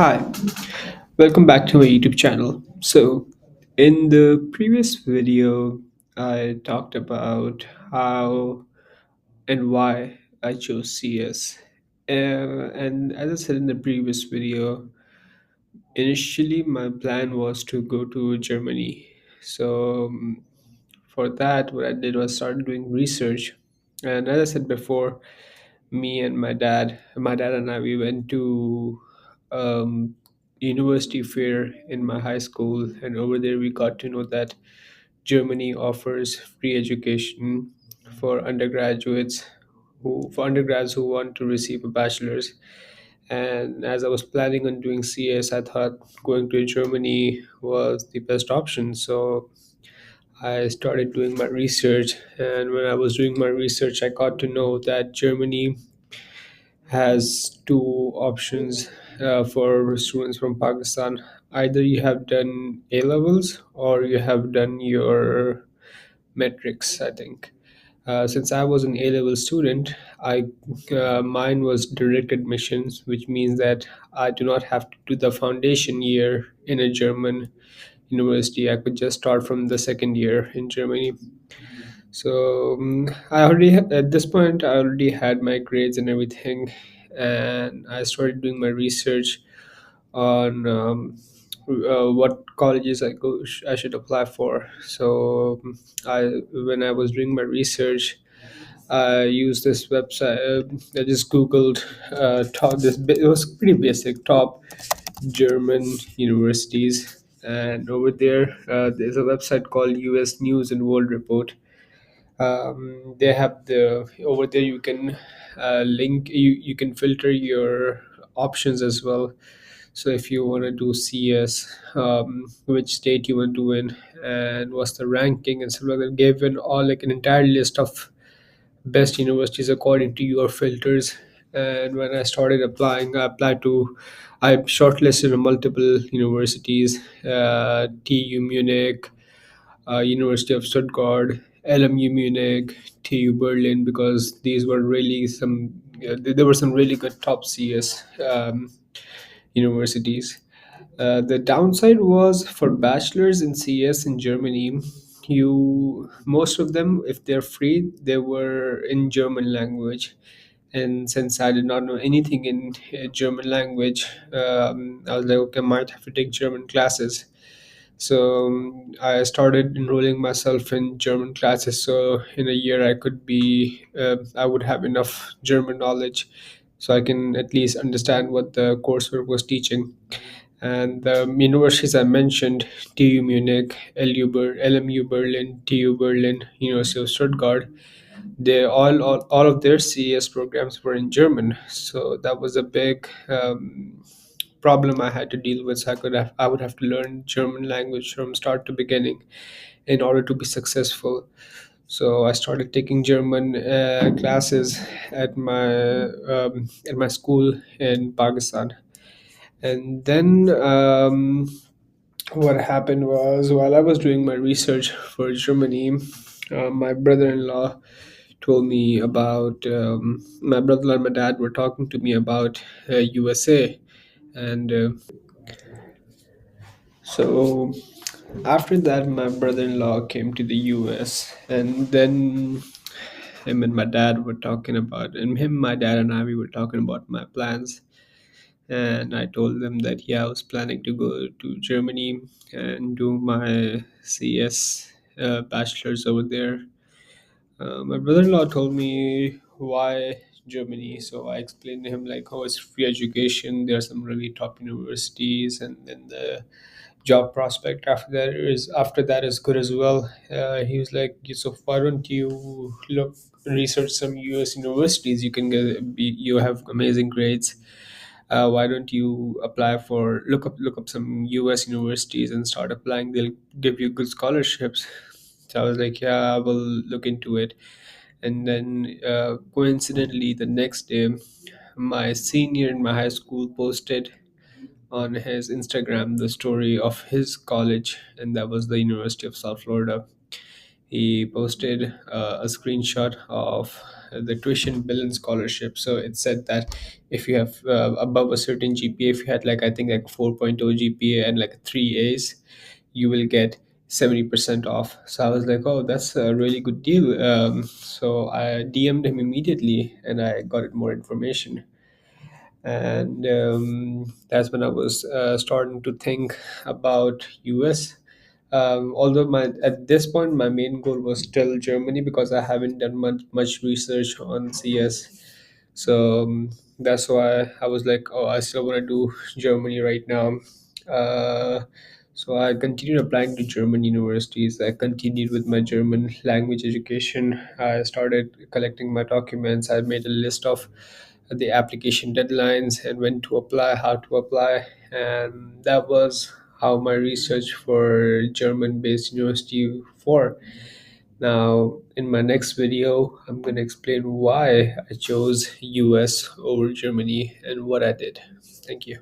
Hi, welcome back to my YouTube channel. In the previous video, I talked about how and why I chose CS. And as I said in the previous video, initially my plan was to go to Germany. For that, what I did was started doing research. And as I said before, me and my dad and I, we went to um, university fair in my high school, and over there we got to know that Germany offers free education for undergraduates for undergrads who want to receive a bachelor's. And as I was planning on doing CS, I thought going to Germany was the best option. So I started doing my research, and when I was doing my research, I got to know that Germany has two options for students from Pakistan. Either you have done A levels or you have done your metrics, I think. Since I was an A level student, I mine was direct admissions, which means that I do not have to do the foundation year in a German university. I could just start from the second year in Germany. At this point I already had my grades and everything, and I started doing my research on what colleges I should apply for. I when I was doing my research, I used this website. I just googled it was pretty basic top German universities, and over there there's a website called US News and World Report. They have the over there you can you can filter your options as well. So if you want to do CS, which state you want to do in, and what's the ranking and stuff like that, given all like an entire list of best universities according to your filters. And when I started applying, I shortlisted multiple universities, TU Munich, University of Stuttgart, LMU Munich, TU Berlin, because these were really there were some really good top CS universities. The downside was for bachelors in CS in Germany, you most of them, if they're free, they were in German language. And since I did not know anything in German language, I was like, okay, I might have to take German classes. I started enrolling myself in German classes. So in a year, I would have enough German knowledge, so I can at least understand what the coursework was teaching. And the universities I mentioned, TU Munich, LMU Berlin, TU Berlin, University of Stuttgart, all of their CES programs were in German. So that was a big problem I had to deal with. So I would have to learn German language from start to beginning in order to be successful. So I started taking German classes at my school in Pakistan. And then what happened was, while I was doing my research for Germany, my brother-in-law told me about my brother and my dad were talking to me about USA. And so after that, my brother-in-law came to the US, and then him and my dad were talking about, and him, my dad, and I, we were talking about my plans. And I told them that, yeah, I was planning to go to Germany and do my CS bachelor's over there. My brother-in-law told me why Germany, so I explained to him like, oh, it's free education. There are some really top universities, and then the job prospect after that is good as well. He was like, so why don't you look research some US universities? You have amazing grades. Why don't you apply for look up some US universities and start applying? They'll give you good scholarships. So I was like, yeah, I will look into it. And then coincidentally, the next day, my senior in my high school posted on his Instagram the story of his college, and that was the University of South Florida. He posted a screenshot of the tuition bill and scholarship. So it said that if you have above a certain GPA, if you had like I think like 4.0 GPA and like three A's, you will get 70% off. So I was like, oh, that's a really good deal. So I DM'd him immediately and I got more information. And that's when I was starting to think about US. Although my at this point my main goal was still Germany because I haven't done much research on CS. So that's why I was like, oh, I still want to do Germany right now. So I continued applying to German universities. I continued with my German language education. I started collecting my documents. I made a list of the application deadlines and when to apply, how to apply, and that was how my research for German-based university for. Now, in my next video, I'm going to explain why I chose US over Germany and what I did. Thank you.